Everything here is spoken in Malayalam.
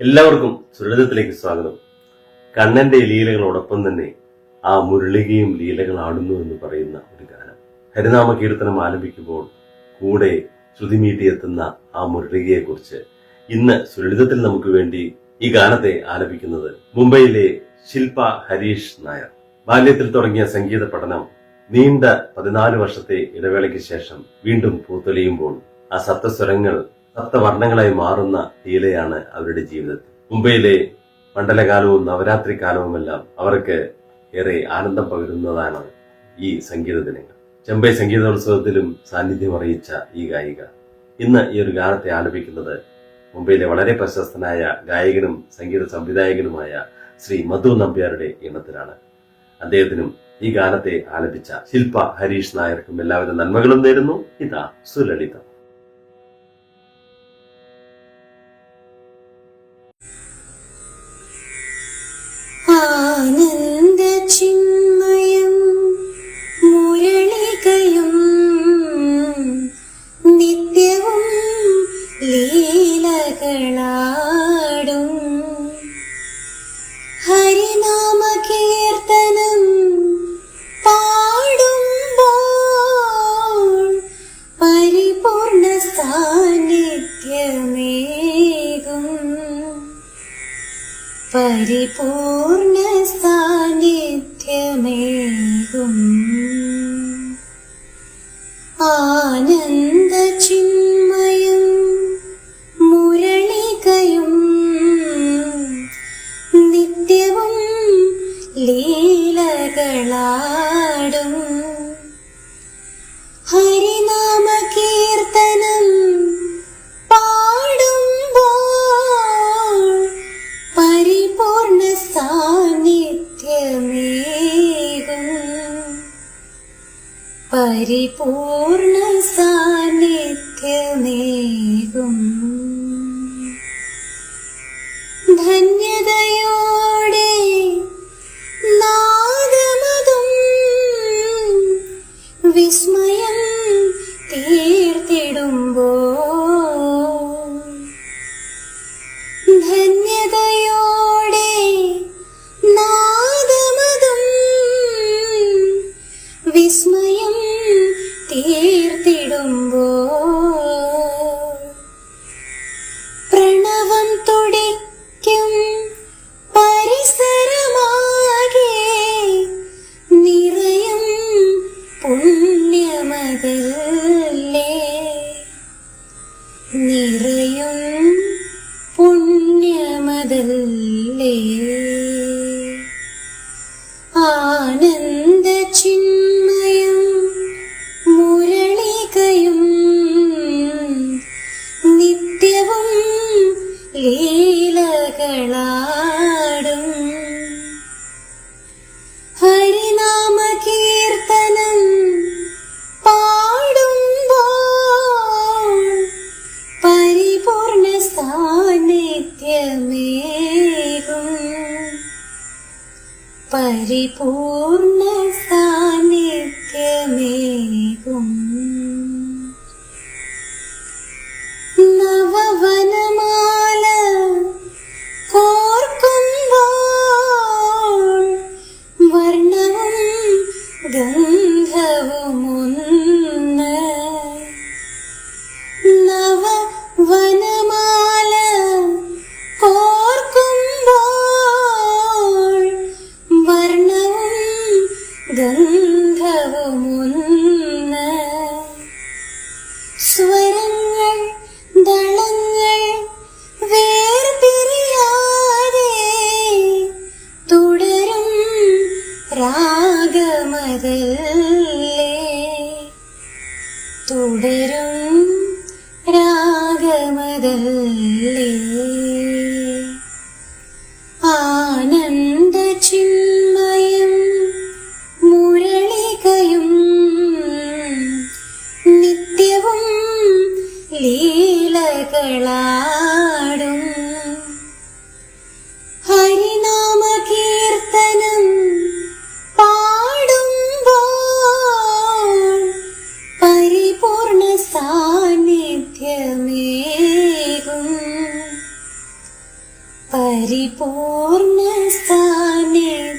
എല്ലാവർക്കും സുരളിതത്തിലേക്ക് സ്വാഗതം. കണ്ണന്റെ ലീലകളോടൊപ്പം തന്നെ ആ മുരളികയും ലീലകളാടുന്നു എന്ന് പറയുന്ന ഒരു ഗാനം. ഹരിനാമ കീർത്തനം ആലപിക്കുമ്പോൾ കൂടെ ശ്രുതിമീട്ടിയെത്തുന്ന ആ മുരളികയെ കുറിച്ച് ഇന്ന് സുരളിതത്തിൽ നമുക്ക് വേണ്ടി ഈ ഗാനത്തെ ആലപിക്കുന്നത് മുംബൈയിലെ ശില്പ ഹരീഷ് നായർ. ബാല്യത്തിൽ തുടങ്ങിയ സംഗീത പഠനം നീണ്ട 14 വർഷത്തെ ഇടവേളയ്ക്ക് ശേഷം വീണ്ടും പൂത്തൊലിയുമ്പോൾ ആ സപ്തസ്വരങ്ങൾ സപ്തവർണ്ണങ്ങളായി മാറുന്ന ലീലയാണ് അവരുടെ ജീവിതത്തിൽ. മുംബൈയിലെ മണ്ഡലകാലവും നവരാത്രി കാലവുമെല്ലാം അവർക്ക് ഏറെ ആനന്ദം പകരുന്നതാണ് ഈ സംഗീത ദിനങ്ങൾ. ചെമ്പൈ സംഗീതോത്സവത്തിലും സാന്നിധ്യം അറിയിച്ച ഈ ഗായിക ഇന്ന് ഈ ഒരു ഗാനത്തെ ആലപിക്കുന്നത് മുംബൈയിലെ വളരെ പ്രശസ്തനായ ഗായകനും സംഗീത സംവിധായകനുമായ ശ്രീ മധു നമ്പ്യാരുടെ ഈണത്തിലാണ്. അദ്ദേഹത്തിനും ഈ ഗാനത്തെ ആലപിച്ച ശില്പ ഹരീഷ് നായർക്കും എല്ലാവിധ നന്മകളും നേരുന്നു. ഇതാ സുലളിതം. ആനന്ദ ചിന്മയം മുരളികയും നിത്യവും ലീലകളാടും ഹരിനാമ കീർത്തനം പാടുമ്പോൾ പരിപൂർണ സാന്നിധ്യമേകും പരിപൂർണ സാന്നിധ്യമേകും ആനന്ദ ചിന്മയം മുരളികയും നിത്യവും ലീലകളാടും ഹരിനാമ കീർത്തനം പരിപൂർണ സാന്നിധ്യമേകും പരിപൂർണ സാന്നിധ്യമേകും ധന്യതയോടെ നാദമതും വിസ്മയം തീർത്തിടുമ്പോ ധന്യതയോടെ നാദമതും വിസ്മയം തീർത്തിടുമ്പോ പ്രണവം തുടിക്കും പരിസരമാകെ നിറയും പുണ്യമതല്ലേ നിറയും പുണ്യമതല്ലേ ആനന്ദ ചിന്മയം മുരളികയും നിത്യവും ലീലകളാടും ഹരിനാമ കീർത്തനം പാടുമ്പോൾ പരിപൂർണ സാന്നിധ്യമേകും പരിപൂർണ സാന്നിധ്യമേകും നവവനമാല കോർക്കുമ്പോൾ വർണ്ണവും ഗന്ധവുമൊന്ന് നവവനമാല കോർക്കുമ്പോൾ വർണ്ണവും ഗന്ധവുമൊന്ന് സ്വരങ്ങൾ ദളങ്ങൾ വേർപിരിയാതെ തുടരും രാഗമതല്ലേ തുടരും രാഗമതല്ലേ ആനന്ദ ചിന്മയം മുരളികയും നിത്യവും ലീലകളാടും ഹരിനാമ കീർത്തനം പാടുമ്പോൾ പരിപൂർണ സാന്നിധ്യമേകും പരിപൂർണ സാന്നിധ്യമേകും